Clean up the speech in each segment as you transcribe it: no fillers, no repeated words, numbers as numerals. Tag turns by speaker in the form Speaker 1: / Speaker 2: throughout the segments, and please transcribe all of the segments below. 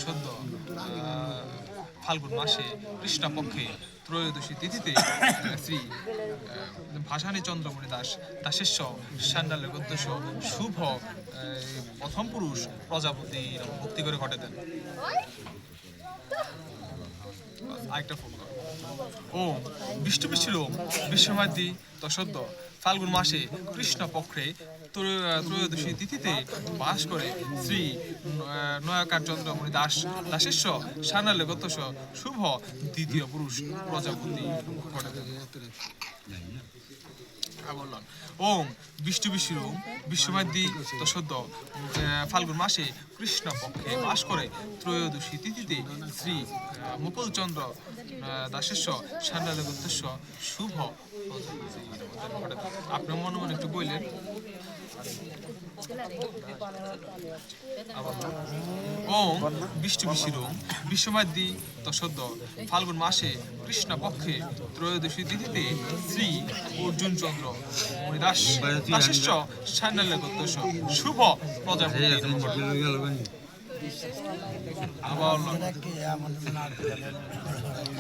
Speaker 1: সদ্য ফাল্গুন মাসে কৃষ্ণপক্ষে ত্রয়োদশী তিথিতে শ্রী ভাসানী চন্দ্রমণি দাসেশ্ব সান্ডালের গদ্যস্য শুভ প্রথম পুরুষ প্রজাপতি মুক্তি করে ঘটে দেন। আরেকটা ফোন কর। ওম বিষ্ণু বিষ্ণুর ওম বিশ্বমাদি তসদ্য ফাল্গুন মাসে কৃষ্ণ পক্ষে ত্রয়োদশী তিথিতে বাস করে শ্রী নয়াকার চন্দ্রমণি দাসেশ্ব সান্ডালের গদ্যস্য শুভ দ্বিতীয় পুরুষ প্রজাপতি ঘটে দেন। বললাম ওম বিষ্ণু বিষ্ণুর ওম বিশ্বমাদি তসদ্য ফাল্গুন মাসে কৃষ্ণ পক্ষে বাস করে ত্রয়োদশী তিথিতে শ্রী মুকুলচন্দ্র দাসেশ্ব সান্ডালের উদ্দেশ্য শুভ। আপনি মনে মনে একটু বললেন। ওম বিষ্ণু বিষ্ণুর ওম বিশ্বমাদি তসদ্য ফাল্গুন মাসে কৃষ্ণ পক্ষে ত্রয়োদশী তিথিতে শ্রী অর্জুন চন্দ্র দাসেশ্ব সান্ডালের উদ্দেশ্য শুভ প্রজাপতি।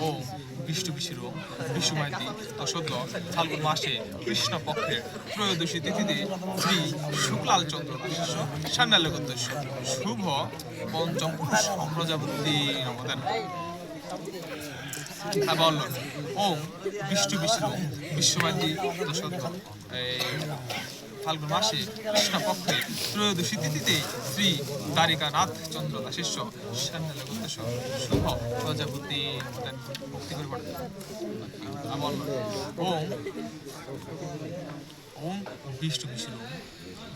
Speaker 1: ওম বিষ্ণু বিষ্ণুর ওম বিশ্বমাদি তসদ্য ফাল্গুন মাসে কৃষ্ণ পক্ষে ত্রয়োদশী তিথিতে শ্রী শুক্লাল চন্দ্র দাসেশ্ব সান্ডালের উদ্দেশ্য শুভ পঞ্চম পুরুষ প্রজাপতি নমোদান। ওম বিষ্ণু বিষ্ণুর ওম বিশ্বমাদি তসদ্য ফাল্গুন মাসে কৃষ্ণ পক্ষে ত্রয়োদশী তিথিতে শ্রী দ্বারিকানাথ চন্দ্র দাসেশ্ব সান্ডালের উদ্দেশ্য শুভ প্রজাপতি মুক্তি করে পড়ে। ওম ওম বিষ্ণু বিষ্ণুর ওম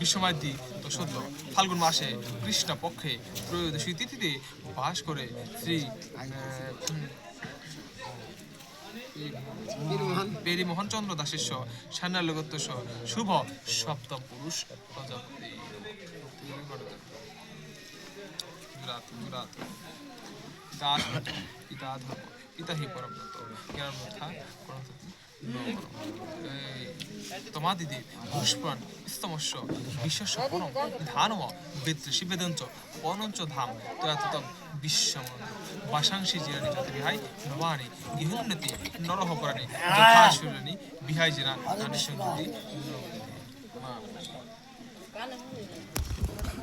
Speaker 1: বিশ্বমাদি তসদ্য ফাল্গুন মাসে কৃষ্ণ পক্ষে ত্রয়োদশী তিথিতে বাস করে শ্রী পেরিমোহন চন্দ্র দাসেশ্ব সান্ডালের উদ্দেশ্য শুভ সপ্তম পুরুষ প্রজাপতি। পিতা হি পরম তমাদিদেব পুষ্পান স্তমস্য বিশ্বস্য পরম ধানম বেদৃষি বেদঞ্চ পনঞ্চ ধাম তয়াততম বিশ্বম বাসাংশী জিরানি বিহাই নবানি গৃহোন্নতি নরহ পরাণি যথাশুরানি বিহাই জিরা নানি সংগতি।